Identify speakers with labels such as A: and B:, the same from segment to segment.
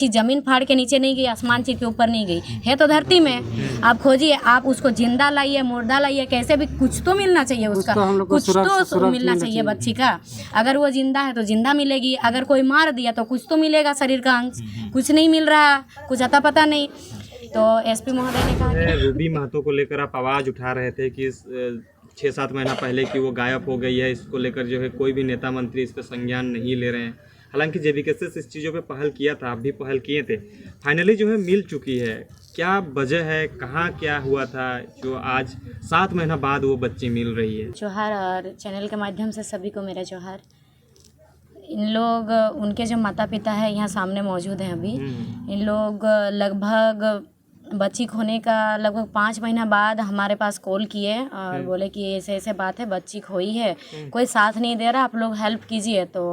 A: कि जमीन फाड़ के नीचे नहीं गई, आसमान चीर के ऊपर नहीं गई है, तो धरती में। आप खोजिए, आप उसको जिंदा लाइए, मुर्दा लाइए, कैसे भी कुछ तो मिलना चाहिए उसका, कुछ तो मिलना चाहिए बच्ची का। अगर वो जिंदा है तो जिंदा मिलेगी, अगर कोई मार दिया तो कुछ तो मिलेगा शरीर का अंश। कुछ नहीं मिल रहा, कुछ अता पता नहीं। तो एसपी महोदय ने कहा
B: रूबी महतो को लेकर आप आवाज़ उठा रहे थे कि 6-7 महीना पहले कि वो गायब हो गई है, इसको लेकर जो है कोई भी नेता मंत्री इस पर संज्ञान नहीं ले रहे हैं। हालांकि जेबीकेएस इस चीज़ों पे पहल किया था, आप भी पहल किए थे, फाइनली जो है मिल चुकी है। क्या वजह है, कहाँ क्या हुआ था जो आज 7 महीना बाद वो बच्ची मिल रही है?
A: जोहार, और चैनल के माध्यम से सभी को मेरा जोहार। इन लोग, उनके जो माता पिता है यहाँ सामने मौजूद हैं अभी। इन लोग लगभग बच्ची खोने का लगभग 5 महीना बाद हमारे पास कॉल किए और बोले कि ऐसे ऐसे बात है, बच्ची खोई है, कोई साथ नहीं दे रहा, आप लोग हेल्प कीजिए। तो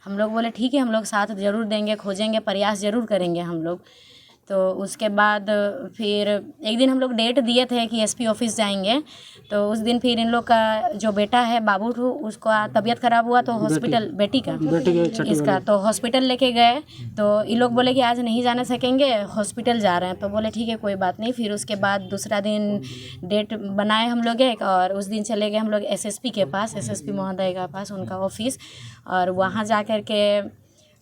A: हम लोग बोले ठीक है, हम लोग साथ ज़रूर देंगे, खोजेंगे, प्रयास ज़रूर करेंगे हम लोग। तो उसके बाद फिर एक दिन हम लोग डेट दिए थे कि एसपी ऑफिस जाएंगे। तो उस दिन फिर इन लोग का जो बेटा है बाबू ठू, उसका तबीयत ख़राब हुआ तो हॉस्पिटल, बेटी का इसका, तो हॉस्पिटल लेके गए। तो ये लोग बोले कि आज नहीं जाने सकेंगे, हॉस्पिटल जा रहे हैं। तो बोले ठीक है, कोई बात नहीं। फिर उसके बाद दूसरा दिन डेट बनाए हम लोग एक, और उस दिन चले गए हम लोग एसएसपी के पास, एसएसपी महोदय के पास, उनका ऑफिस। और वहाँ जा कर के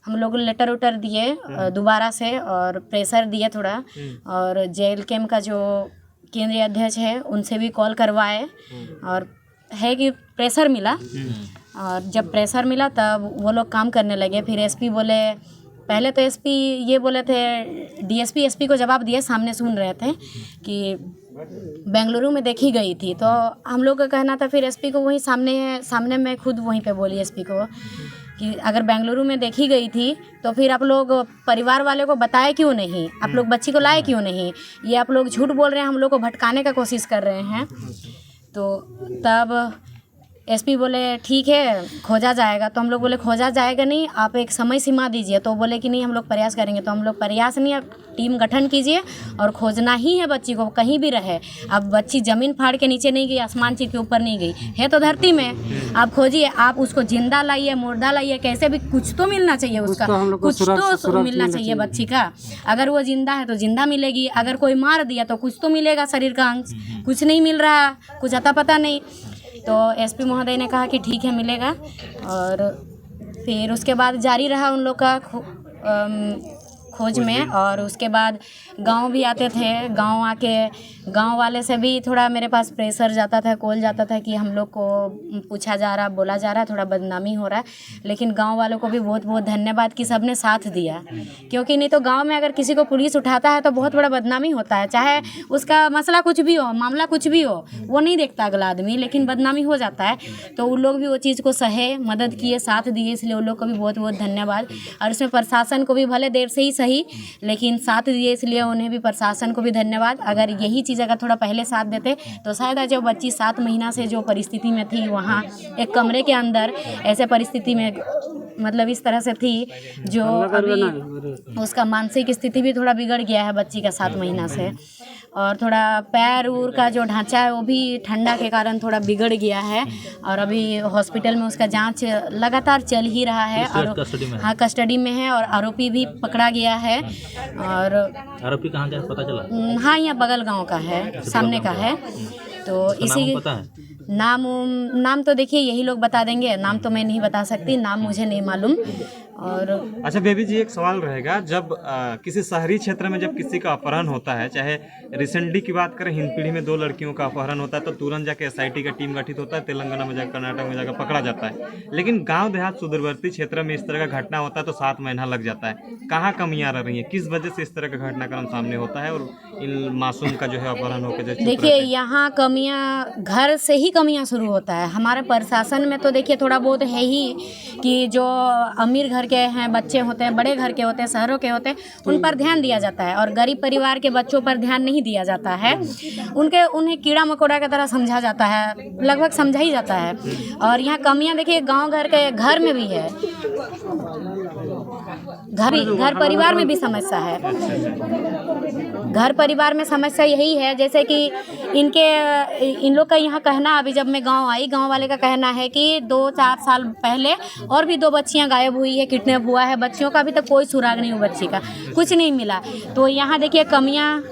A: हम लोग लेटर उटर दिए दोबारा से, और प्रेशर दिए थोड़ा, और जेल कैम्प का जो केंद्रीय अध्यक्ष है उनसे भी कॉल करवाए, और है कि प्रेशर मिला। और जब प्रेशर मिला तब वो लोग काम करने लगे। फिर एसपी बोले, पहले तो एसपी ये बोले थे, डीएसपी एसपी को जवाब दिए, सामने सुन रहे थे कि बेंगलुरु में देखी गई थी। तो हम लोग का कहना था, फिर एसपी को वहीं सामने में खुद वहीं पे बोली एसपी को कि अगर बेंगलुरु में देखी गई थी तो फिर आप लोग परिवार वाले को बताए क्यों नहीं, आप लोग बच्ची को लाए क्यों नहीं, ये आप लोग झूठ बोल रहे हैं, हम लोग को भटकाने का कोशिश कर रहे हैं। तो तब एसपी बोले ठीक है, खोजा जाएगा। तो हम लोग बोले खोजा जाएगा नहीं, आप एक समय सीमा दीजिए। तो बोले कि नहीं, हम लोग प्रयास करेंगे। तो हम लोग प्रयास नहीं, अब टीम गठन कीजिए और खोजना ही है बच्ची को, कहीं भी रहे। अब बच्ची ज़मीन फाड़ के नीचे नहीं गई, आसमान चीर के ऊपर नहीं गई है, तो धरती में। आप खोजिए, आप उसको जिंदा लाइए, मुर्दा लाइए, कैसे भी कुछ तो मिलना चाहिए उसका, कुछ तो मिलना चाहिए बच्ची का। अगर वो जिंदा है तो जिंदा मिलेगी, अगर कोई मार दिया तो कुछ तो मिलेगा शरीर का अंश। कुछ नहीं मिल रहा, कुछ अता पता नहीं। तो एसपी महोदय ने कहा कि ठीक है, मिलेगा। और फिर उसके बाद जारी रहा उन लोग का खोज में। और उसके बाद गांव भी आते थे, गांव आके गांव वाले से भी थोड़ा मेरे पास प्रेशर जाता था, कॉल जाता था कि हम लोग को पूछा जा रहा, बोला जा रहा, थोड़ा बदनामी हो रहा है। लेकिन गांव वालों को भी बहुत बहुत धन्यवाद कि सबने साथ दिया, क्योंकि नहीं तो गांव में अगर किसी को पुलिस उठाता है तो बहुत बड़ा बदनामी होता है। चाहे उसका मसला कुछ भी हो, मामला कुछ भी हो, वो नहीं देखता अगला आदमी, लेकिन बदनामी हो जाता है। तो उन लोग भी वो चीज़ को सहे, मदद किए, साथ दिए, इसलिए उन लोग को भी बहुत बहुत धन्यवाद। और उसमें प्रशासन को भी भले देर से ही सही, लेकिन साथ दिए, इसलिए उन्हें भी, प्रशासन को भी धन्यवाद। अगर यही चीज़ अगर थोड़ा पहले साथ देते तो शायद जो बच्ची 7 महीना से जो परिस्थिति में थी, वहाँ एक कमरे के अंदर ऐसे परिस्थिति में, मतलब इस तरह से थी, जो अभी उसका मानसिक स्थिति भी थोड़ा बिगड़ गया है बच्ची का 7 महीना से। और थोड़ा पैर उर का जो ढांचा है वो भी ठंडा के कारण थोड़ा बिगड़ गया है। और अभी हॉस्पिटल में उसका जांच लगातार चल ही रहा है। और हाँ, कस्टडी में है, और आरोपी भी पकड़ा गया है। और
C: आरोपी कहाँ का पता चला?
A: हाँ, यहाँ बगल गांव का है, सामने का है। तो इसी
C: पता है?
A: नाम तो देखिए यही लोग बता देंगे, नाम तो मैं नहीं बता सकती, नाम मुझे नहीं मालूम। और
B: अच्छा बेबी जी, एक सवाल रहेगा, जब किसी शहरी क्षेत्र में जब किसी का अपहरण होता है, चाहे रिसेंटली की बात करें, हिंदपीढ़ी में 2 लड़कियों का अपहरण होता है, तो तुरंत जाके एसआईटी का टीम गठित होता है, तेलंगाना में जाकर, कर्नाटक में जाकर पकड़ा जाता है। लेकिन गांव देहात सुदूरवर्ती क्षेत्र में इस तरह का घटना होता है तो 7 महीना लग जाता है। कहाँ कमियाँ रह रही हैं, किस वजह से इस तरह का घटनाक्रम सामने होता है और इन मासूम का जो है अपहरण होकर?
A: देखिए, यहाँ कमियाँ घर से ही कमियाँ शुरू होता है। हमारे प्रशासन में तो देखिए थोड़ा बहुत है ही, कि जो अमीर घर के हैं बच्चे होते हैं, बड़े घर के होते हैं, शहरों के होते हैं, उन पर ध्यान दिया जाता है। और गरीब परिवार के बच्चों पर ध्यान नहीं दिया जाता है। उन्हें कीड़ा मकोड़ा की तरह समझा जाता है, लगभग समझा ही जाता है। और यहाँ कमियाँ देखिए गांव घर में भी है, घर परिवार में भी समस्या है। घर परिवार में समस्या यही है, जैसे कि इन लोग का यहाँ कहना, अभी जब मैं गांव आई, गांव वाले का कहना है कि 2-4 साल पहले और भी 2 बच्चियां गायब हुई है, किडनैप हुआ है, बच्चियों का अभी तक कोई सुराग नहीं हुआ, बच्ची का कुछ नहीं मिला। तो यहाँ देखिए कमियाँ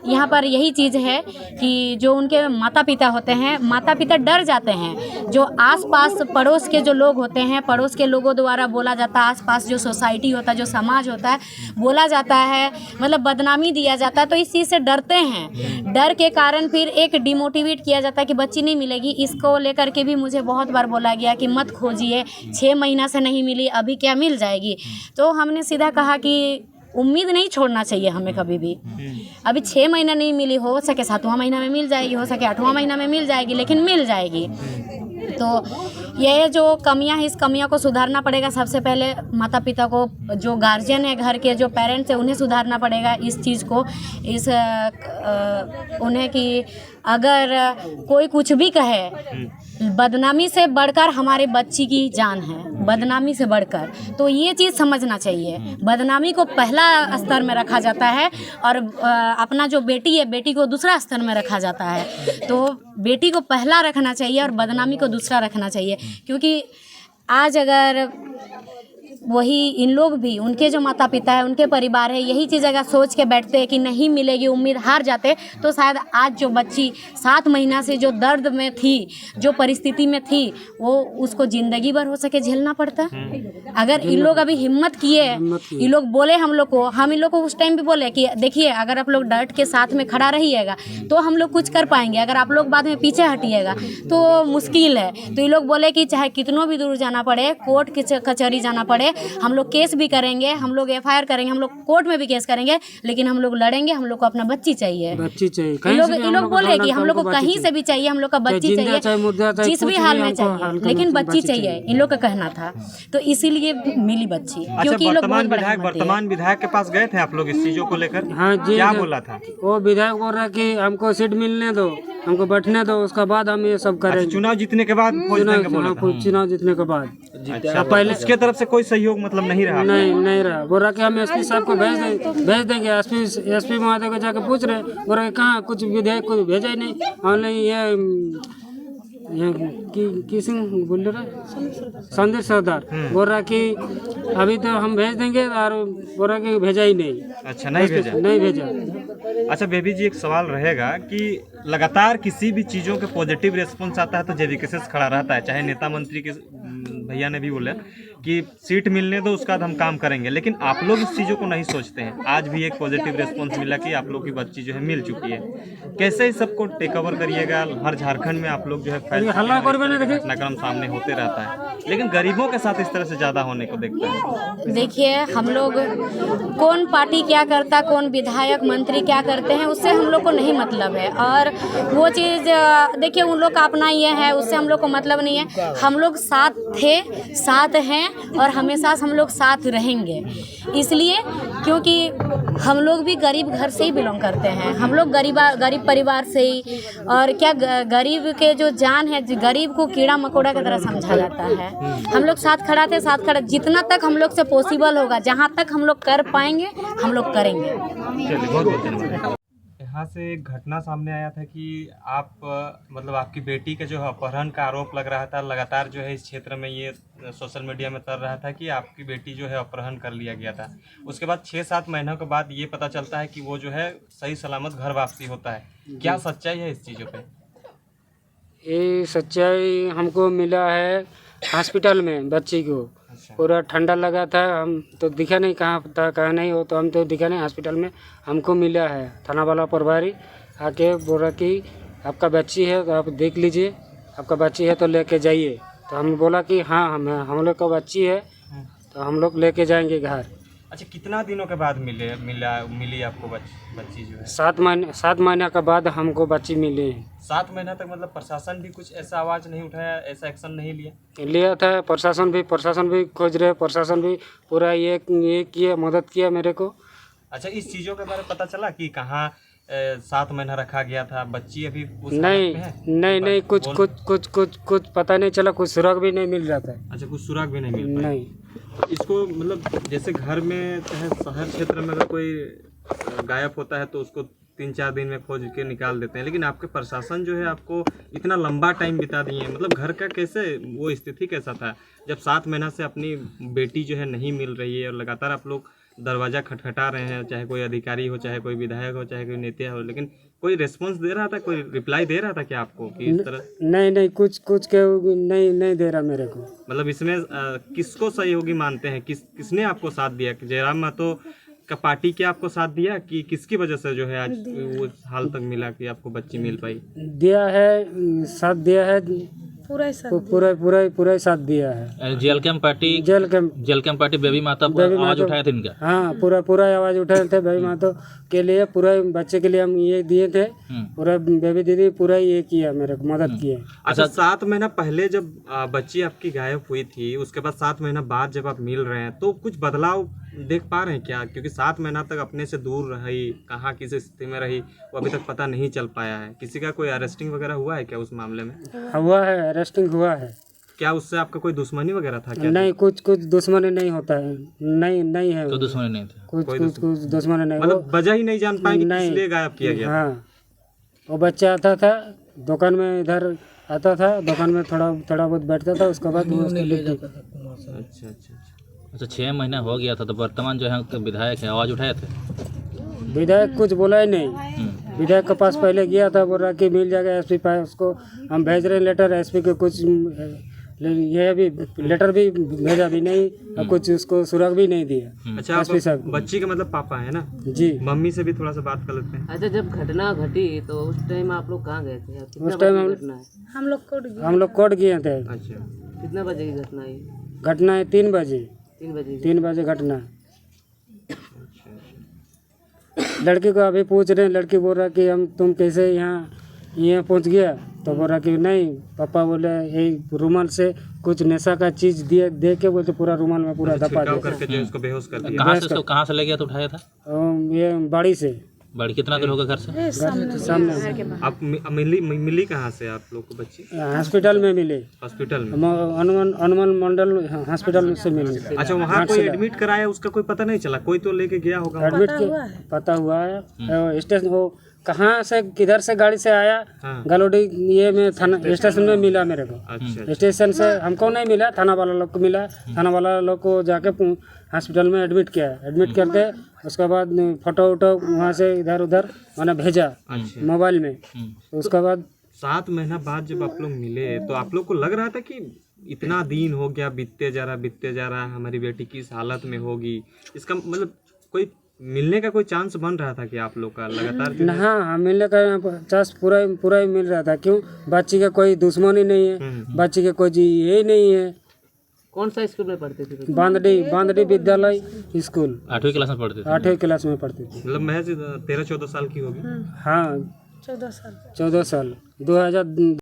A: यहाँ पर यही चीज़ है कि जो उनके माता पिता होते हैं, माता पिता डर जाते हैं। जो आसपास पड़ोस के जो लोग होते हैं, पड़ोस के लोगों द्वारा बोला जाता है, आसपास जो सोसाइटी होता है, जो समाज होता है, बोला जाता है, मतलब बदनामी दिया जाता है, तो इस चीज़ से डरते हैं। डर के कारण फिर एक डिमोटिवेट किया जाता है कि बच्ची नहीं मिलेगी। इसको लेकर के भी मुझे बहुत बार बोला गया कि मत खोजिए, 6 महीना से नहीं मिली, अभी क्या मिल जाएगी। तो हमने सीधा कहा कि उम्मीद नहीं छोड़ना चाहिए हमें कभी भी। अभी 6 महीना नहीं मिली, हो सके 7वां महीना में मिल जाएगी, हो सके 8वां महीना में मिल जाएगी, लेकिन मिल जाएगी। तो ये जो कमियां हैं, इस कमियों को सुधारना पड़ेगा। सबसे पहले माता पिता को, जो गार्जियन है घर के, जो पेरेंट्स हैं, उन्हें सुधारना पड़ेगा इस चीज़ को, उन्हें कि अगर कोई कुछ भी कहे, बदनामी से बढ़कर हमारे बच्ची की जान है, बदनामी से बढ़कर। तो ये चीज़ समझना चाहिए, बदनामी को पहला स्तर में रखा जाता है और अपना जो बेटी है, बेटी को दूसरा स्तर में रखा जाता है। तो बेटी को पहला रखना चाहिए और बदनामी को दूसरा रखना चाहिए, क्योंकि आज अगर वही इन लोग भी, उनके जो माता पिता है, उनके परिवार है, यही चीज़ अगर सोच के बैठते हैं कि नहीं मिलेगी, उम्मीद हार जाते, तो शायद आज जो बच्ची 7 महीना से जो दर्द में थी, जो परिस्थिति में थी, वो उसको ज़िंदगी भर हो सके झेलना पड़ता। अगर इन लोग अभी हिम्मत किए, इन लोग बोले हम लोग को, हम इन लोग को उस टाइम भी बोले कि देखिए अगर आप लोग डट के साथ में खड़ा रहिएगा तो हम लोग कुछ कर पाएंगे, अगर आप लोग बाद में पीछे हटिएगा तो मुश्किल है। तो ये लोग बोले कि चाहे कितनों भी दूर जाना पड़े, कोर्ट कचहरी जाना पड़े, हम लोग केस भी करेंगे, हम लोग FIR करेंगे, हम लोग कोर्ट में भी केस करेंगे, लेकिन हम लोग लड़ेंगे, हम लोग को अपना बच्ची चाहिए। ये लोग बोले कि हम लोग को कहीं से भी चाहिए, हम लोग का बच्ची चाहिए, जिस भी हाल में चाहिए, लेकिन बच्ची चाहिए, इन लोग का कहना था। तो इसीलिए मिली बच्ची, क्योंकि इन लोग बहुत बड़ा
B: वर्तमान विधायक के पास गए थे आप लोग इस चीजों को लेकर?
D: हाँ जी,
B: क्या बोला था
D: वो विधायक? बोल रहा कि हमको सीट मिलने दो, हमको बैठने दो, उसके बाद हम ये सब करेंगे।
B: चुनाव जीतने के बाद
D: चुनाव जीतने के बाद।
B: अच्छा, पहले उसके तरफ से कोई सहयोग मतलब नहीं रहा?
D: नहीं रहा। बोल रहा कि हम SP साहब को भेज देंगे। SP महोदय को जाके पूछ रहे, बोल रहे कहाँ कुछ विधायक को भेजा ही नहीं। ऑनलाइन किसी बोल रहा संदीप सरदार बोल रहा कि अभी तो हम भेज देंगे, और बोल रहा कि भेजा ही नहीं।
B: अच्छा, नहीं भेजा। अच्छा बेबी जी, एक सवाल रहेगा कि लगातार किसी भी चीज़ों के पॉजिटिव रिस्पॉन्स आता है तो JVKS खड़ा रहता है, चाहे नेता मंत्री के भैया ने भी बोला कि सीट मिलने दो, उसका बाद हम काम करेंगे, लेकिन आप लोग इस चीज़ों को नहीं सोचते हैं। आज भी एक पॉजिटिव रिस्पॉन्स मिला कि आप लोग की बच्ची जो है मिल चुकी है। कैसे इस सबको टेक ओवर करिएगा? हर झारखंड में आप लोग जो है घटनाक्रम सामने होते रहता है, लेकिन गरीबों के साथ इस तरह से ज़्यादा होने को देखते हैं।
A: देखिए, हम लोग कौन पार्टी क्या करता, कौन विधायक मंत्री क्या करते हैं, उससे हम लोग को नहीं मतलब है। और वो चीज़ देखिए, उन लोग का अपना ये है, उससे हम लोग को मतलब नहीं है। हम लोग साथ थे, साथ हैं और हमेशा हम लोग साथ रहेंगे, इसलिए क्योंकि हम लोग भी गरीब घर से ही बिलोंग करते हैं। हम लोग गरीब परिवार से ही, और क्या गरीब के जो जान है, गरीब को कीड़ा मकोड़ा की तरह समझा जाता है। हम लोग साथ खड़ा थे, साथ खड़ा, जितना तक हम लोग से पॉसिबल होगा, जहाँ तक हम लोग कर पाएंगे हम लोग करेंगे।
B: बहुत धन्यवाद। यहाँ से एक घटना सामने आया था कि आप मतलब आपकी बेटी के जो है अपहरण का आरोप लग रहा था, लगातार जो है इस क्षेत्र में ये सोशल मीडिया में चल रहा था कि आपकी बेटी जो है अपहरण कर लिया गया था। उसके बाद 6-7 महीनों के बाद ये पता चलता है कि वो जो है सही सलामत घर वापसी होता है। क्या सच्चाई है इस चीज़ों पे?
D: ये सच्चाई हमको मिला है हॉस्पिटल में, बच्ची को पूरा ठंडा लगा था, हम तो दिखा नहीं कहाँ था कहाँ नहीं, हो तो हम तो दिखा नहीं। हॉस्पिटल में हमको मिला है, थाना वाला प्रभारी आके बोल रहा कि आपका बच्ची है तो आप देख लीजिए, आपका बच्ची है तो लेके जाइए। तो हम बोला कि हाँ हम लोग का बच्ची है तो हम लोग लेके जाएंगे घर।
B: अच्छा, कितना दिनों के बाद मिली आपको बच्ची जो है?
D: 7 महीना के बाद हमको बच्ची मिली है।
B: 7 महीना तक मतलब प्रशासन भी कुछ ऐसा आवाज़ नहीं उठाया, ऐसा एक्शन नहीं
D: लिया था? प्रशासन भी खोज रहे, प्रशासन भी पूरा ये किया, मदद किया मेरे को।
B: अच्छा, इस चीज़ों के बारे में पता चला कि कहाँ 7 महीना रखा गया था? बच्ची अभी
D: नहीं, कुछ पता नहीं चला, कुछ सुराग भी नहीं मिल रहा था।
B: अच्छा, कुछ सुराग भी नहीं मिल रहा?
D: नहीं।
B: तो इसको मतलब जैसे घर में चाहे शहर क्षेत्र में अगर कोई गायब होता है तो उसको 3-4 दिन में खोज के निकाल देते हैं, लेकिन आपके प्रशासन जो है आपको इतना लंबा टाइम बिता दिए हैं। मतलब घर का कैसे वो स्थिति कैसा था जब 7 महीना से अपनी बेटी जो है नहीं मिल रही है और लगातार आप लोग दरवाज़ा खटखटा रहे हैं, चाहे कोई अधिकारी हो, चाहे कोई विधायक हो, चाहे कोई नेता हो, लेकिन कोई रिस्पॉन्स दे रहा था, कोई रिप्लाई दे रहा था क्या आपको कि इस तरह?
D: नहीं कुछ के नहीं दे रहा मेरे को।
B: मतलब इसमें किसको सहयोगी मानते हैं, किसने आपको साथ दिया? जयराम महतो का पार्टी क्या आपको साथ दिया कि किसकी वजह से जो है आज वो हाल तक मिला कि आपको बच्ची मिल पाई?
D: दिया है, साथ दिया है, पूरा साथ दिया है।
C: जेल कैंप पार्टी बेबी माता पर आवाज उठाए थे इनका।
D: हाँ, पूरा आवाज उठाए थे बेबी माता के लिए, पूरा बच्चे के लिए हम ये दिए थे। पूरा बेबी दीदी पूरा ये किया, मेरे को मदद किया।
B: अच्छा, 7 महीना पहले जब बच्ची आपकी गायब हुई थी, उसके बाद 7 महीना बाद जब आप मिल रहे हैं तो कुछ बदलाव देख पा रहे हैं क्या? क्योंकि 7 महीना तक अपने से दूर रही, कहाँ किस स्थिति में रही वो अभी तक पता नहीं चल पाया है। किसी का कोई अरेस्टिंग वगैरह हुआ है क्या उस मामले में?
D: हुआ है, अरेस्टिंग हुआ है।
B: क्या उससे आपका कोई दुश्मनी वगैरह था क्या?
D: नहीं, कुछ दुश्मनी नहीं होता है। नहीं है,
C: तो दुश्मनी नहीं था।
D: कुछ दुश्मनी नहीं।
B: मतलब वजह ही नहीं जान पाए कि किस लिए गायब किया गया?
D: हाँ, वो बच्चा आता था दुकान में, इधर आता था दुकान में, थोड़ा बहुत बैठता था, उसके बाद वो उसको ले जाता था।
C: अच्छा, 6 महीना हो गया था, तो वर्तमान जो है विधायक है आवाज उठाए थे?
D: विधायक कुछ बोला ही नहीं। विधायक के पास पहले गया था, बोल रहा कि मिल जाएगा एसपी पास, उसको हम भेज रहे हैं लेटर। एसपी के कुछ ये अभी लेटर भी भेजा भी नहीं और कुछ उसको सुराग भी नहीं दिया।
B: अच्छा, आप बच्ची का मतलब पापा है ना जी? मम्मी से भी थोड़ा सा बात कर लेते हैं।
E: अच्छा, जब घटना घटी तो उस टाइम आप लोग कहाँ गए थे?
D: उस टाइम हम लोग कोर्ट गए थे।
B: अच्छा,
E: कितना बजे की घटना है?
D: घटना है 3 बजे।
E: 3
D: बजे घटना। लड़की को अभी पूछ रहे हैं, लड़की बोल रहा कि तुम कैसे यहाँ पहुँच गया? तो बोल रहा कि नहीं, पापा बोले यही रुमाल से कुछ नशा का चीज दे के बोलते पूरा रुमाल में पूरा दबा दिया
B: करके जो उसको बेहोश कर दिया।
C: कहाँ से ले गया तो उठाया था?
D: ये बाड़ी से।
C: बाड़ी कितना दूर होगा घर से?
D: सामने।
B: आप मिली कहाँ से आप लोग को बच्ची?
D: हॉस्पिटल में मिले।
B: हॉस्पिटल में?
D: हनुमान मंडल हॉस्पिटल से मिले।
B: अच्छा, वहाँ कोई एडमिट कराया, उसका कोई पता नहीं चला? कोई तो लेके गया होगा?
D: एडमिट पता हुआ है। स्टेशन वो कहाँ से किधर से गाड़ी से आया, गलोडी ये में थाना स्टेशन में मिला मेरे को।
B: अच्छा,
D: स्टेशन से हमको नहीं मिला, थाना वाला लोग को मिला। थाना वाला लोग को जाके हॉस्पिटल में एडमिट किया। एडमिट करके उसके बाद फोटो वहाँ से इधर उधर मैंने भेजा मोबाइल में। उसके बाद
B: 7 महीना बाद जब आप लोग मिले तो आप लोग को लग रहा था कि इतना दिन हो गया, बीतते जा रहा, हमारी बेटी किस हालत में होगी? इसका मतलब कोई मिलने का कोई चांस बन रहा था कि आप लोग का लगातार?
D: हाँ, मिलने का चांस पूरा ही मिल रहा था। क्यों? बच्ची का कोई दुश्मनी नहीं है, बच्ची का कोई यही नहीं है।
E: कौन सा स्कूल में पढ़ते थे?
D: बांदड़ी विद्यालय स्कूल।
C: 8वीं क्लास में पढ़ते थे?
D: 8वीं क्लास में पढ़ते थे।
B: मतलब महज 13-14 साल की होगी?
D: हाँ, 14 साल 2000